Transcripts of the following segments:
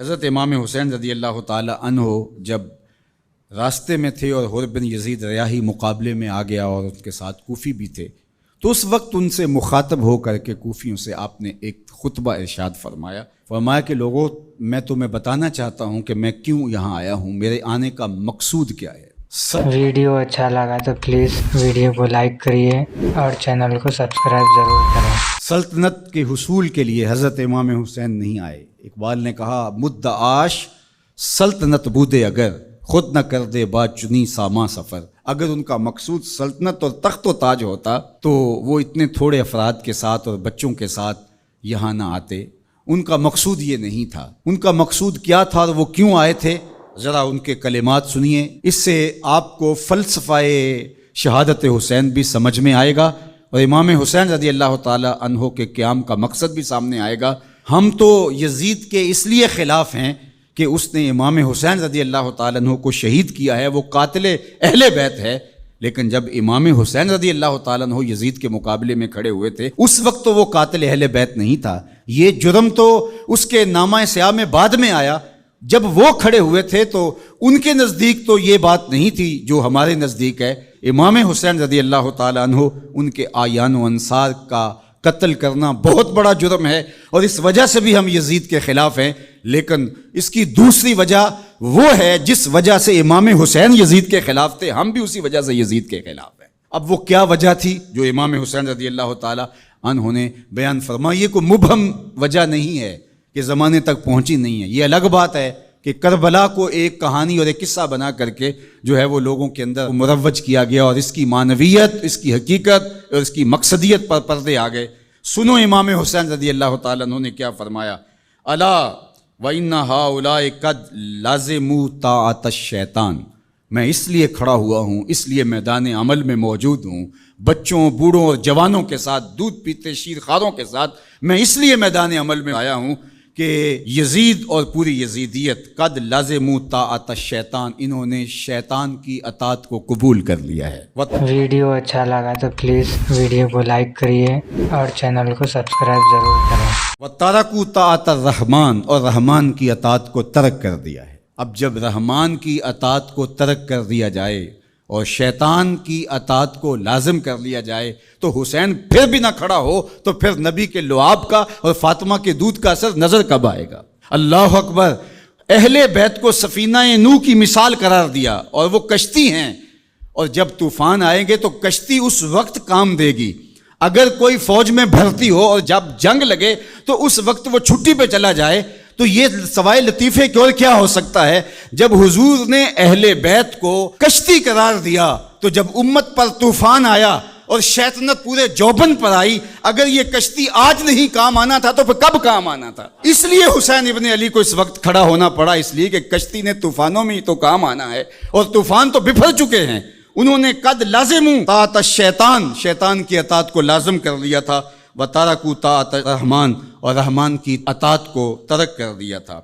حضرت امام حسین رضی اللہ تعالی عنہ جب راستے میں تھے اور حر بن یزید ریاحی مقابلے میں آ گیا اور ان کے ساتھ کوفی بھی تھے، تو اس وقت ان سے مخاطب ہو کر کے کوفیوں سے آپ نے ایک خطبہ ارشاد فرمایا کہ لوگوں، میں تمہیں بتانا چاہتا ہوں کہ میں کیوں یہاں آیا ہوں، میرے آنے کا مقصود کیا ہے۔ ویڈیو اچھا لگا تو پلیز ویڈیو کو لائک کریے اور چینل کو سبسکرائب ضرور کریں۔ سلطنت کے حصول کے لیے حضرت امام حسین نہیں آئے۔ اقبال نے کہا مدعاش سلطنت بودے اگر، خود نہ کر دے با چنی ساما سفر۔ اگر ان کا مقصود سلطنت اور تخت و تاج ہوتا تو وہ اتنے تھوڑے افراد کے ساتھ اور بچوں کے ساتھ یہاں نہ آتے۔ ان کا مقصود یہ نہیں تھا۔ ان کا مقصود کیا تھا اور وہ کیوں آئے تھے، ذرا ان کے کلمات سنیے، اس سے آپ کو فلسفہ شہادت حسین بھی سمجھ میں آئے گا اور امام حسین رضی اللہ تعالی عنہ کے قیام کا مقصد بھی سامنے آئے گا۔ ہم تو یزید کے اس لیے خلاف ہیں کہ اس نے امام حسین رضی اللہ تعالی عنہ کو شہید کیا ہے، وہ قاتل اہل بیت ہے، لیکن جب امام حسین رضی اللہ تعالیٰ عنہ یزید کے مقابلے میں کھڑے ہوئے تھے اس وقت تو وہ قاتل اہل بیت نہیں تھا۔ یہ جرم تو اس کے نامہ سیاہ میں بعد میں آیا۔ جب وہ کھڑے ہوئے تھے تو ان کے نزدیک تو یہ بات نہیں تھی جو ہمارے نزدیک ہے۔ امام حسین رضی اللہ تعالیٰ عنہ ان کے اعیان و انصار کا قتل کرنا بہت بڑا جرم ہے اور اس وجہ سے بھی ہم یزید کے خلاف ہیں، لیکن اس کی دوسری وجہ وہ ہے جس وجہ سے امام حسین یزید کے خلاف تھے، ہم بھی اسی وجہ سے یزید کے خلاف ہیں۔ اب وہ کیا وجہ تھی جو امام حسین رضی اللہ تعالی عنہ نے بیان فرمائی؟ یہ کوئی مبہم وجہ نہیں ہے کہ زمانے تک پہنچی نہیں ہے۔ یہ الگ بات ہے کہ کربلا کو ایک کہانی اور ایک قصہ بنا کر کے جو ہے وہ لوگوں کے اندر مروج کیا گیا اور اس کی معنویت، اس کی حقیقت اور اس کی مقصدیت پر پردے آ گئے۔ سنو امام حسین رضی اللہ تعالیٰ عنہ نے کیا فرمایا، الا وَإِنَّ هَؤُلَاءِ قَدْ لَازِمُوا طَاعَةَ الشَّيْطَانِ۔ میں اس لیے کھڑا ہوا ہوں، اس لیے میدان عمل میں موجود ہوں، بچوں، بوڑھوں اور جوانوں کے ساتھ، دودھ پیتے شیر خواروں کے ساتھ میں اس لیے میدان عمل میں آیا ہوں کہ یزید اور پوری یزیدیت قد لازموا طاعۃ الشیطان، انہوں نے شیطان کی اطاعت کو قبول کر لیا ہے۔ ویڈیو اچھا لگا تو پلیز ویڈیو کو لائک کریے اور چینل کو سبسکرائب ضرور کریں۔ وَتَرَكُوا طَاعَةَ الرَّحْمَٰنِ، اور رحمان کی اطاعت کو ترک کر دیا ہے۔ اب جب رحمان کی اطاعت کو ترک کر دیا جائے اور شیطان کی اطاعت کو لازم کر لیا جائے تو حسین پھر بھی نہ کھڑا ہو تو پھر نبی کے لعاب کا اور فاطمہ کے دودھ کا اثر نظر کب آئے گا؟ اللہ اکبر! اہل بیت کو سفینہ نوح کی مثال قرار دیا اور وہ کشتی ہیں، اور جب طوفان آئیں گے تو کشتی اس وقت کام دے گی۔ اگر کوئی فوج میں بھرتی ہو اور جب جنگ لگے تو اس وقت وہ چھٹی پہ چلا جائے تو یہ سوائے لطیفے کی اور کیا ہو سکتا ہے؟ جب حضور نے اہل بیت کو کشتی قرار دیا تو جب امت پر طوفان آیا اور شیطنت پورے جوبن پر آئی، اگر یہ کشتی آج نہیں کام آنا تھا تو پھر کب کام آنا تھا؟ اس لیے حسین ابن علی کو اس وقت کھڑا ہونا پڑا، اس لیے کہ کشتی نے طوفانوں میں ہی تو کام آنا ہے اور طوفان تو بفر چکے ہیں۔ انہوں نے قد لازموا طاعۃ الشیطان، شیطان کی اطاعت کو لازم کر لیا تھا، وَتَرَكُوا طَاعَةَ الرَّحْمَٰنِ، اور رحمان کی اطاعت کو ترک کر دیا تھا۔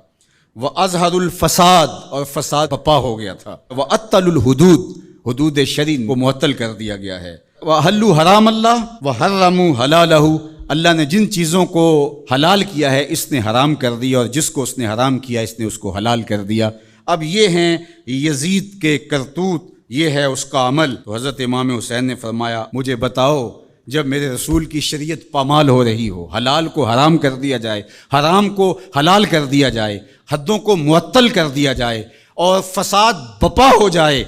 وَأَظْهَرُوا الْفَسَادَ، اور فساد بپا ہو گیا تھا۔ وَأَطَّلُوا الْحُدُودَ، حدود شرعی کو معطل کر دیا گیا ہے۔ وَأَحَلُّوا حرام اللہ وَحَرَّمُوا حلالہ، اللہ نے جن چیزوں کو حلال کیا ہے اس نے حرام کر دیا، اور جس کو اس نے حرام کیا اس نے اس کو حلال کر دیا۔ اب یہ ہیں یزید کے کرتوت، یہ ہے اس کا عمل۔ تو حضرت امام حسین نے فرمایا مجھے بتاؤ، جب میرے رسول کی شریعت پامال ہو رہی ہو، حلال کو حرام کر دیا جائے، حرام کو حلال کر دیا جائے، حدوں کو معطل کر دیا جائے اور فساد بپا ہو جائے،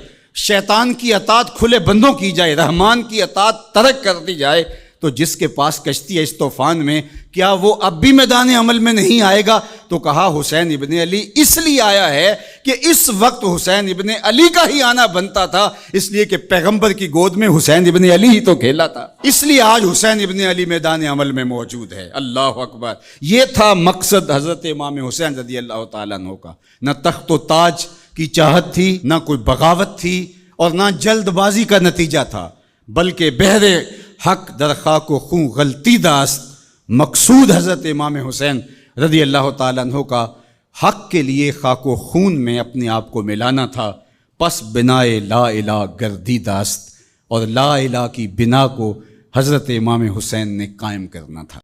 شیطان کی اطاعت کھلے بندوں کی جائے، رحمان کی اطاعت ترک کر دی جائے، تو جس کے پاس کشتی ہے اس طوفان میں، کیا وہ اب بھی میدان عمل میں نہیں آئے گا؟ تو کہا حسین ابن علی اس لیے آیا ہے کہ اس وقت حسین ابن علی کا ہی آنا بنتا تھا، اس لیے کہ پیغمبر کی گود میں حسین ابن علی ہی تو کھیلا تھا، اس لیے آج حسین ابن علی میدان عمل میں موجود ہے۔ اللہ اکبر! یہ تھا مقصد حضرت امام حسین رضی اللہ تعالیٰ عنہ کا۔ نہ تخت و تاج کی چاہت تھی، نہ کوئی بغاوت تھی، اور نہ جلد بازی کا نتیجہ تھا، بلکہ بہر حق در خاک و خون غلطی داست۔ مقصود حضرت امام حسین رضی اللہ تعالیٰ عنہ کا حق کے لیے خاک و خون میں اپنے آپ کو ملانا تھا، پس بنائے لا الہ گردی داست، اور لا الہ کی بنا کو حضرت امام حسین نے قائم کرنا تھا۔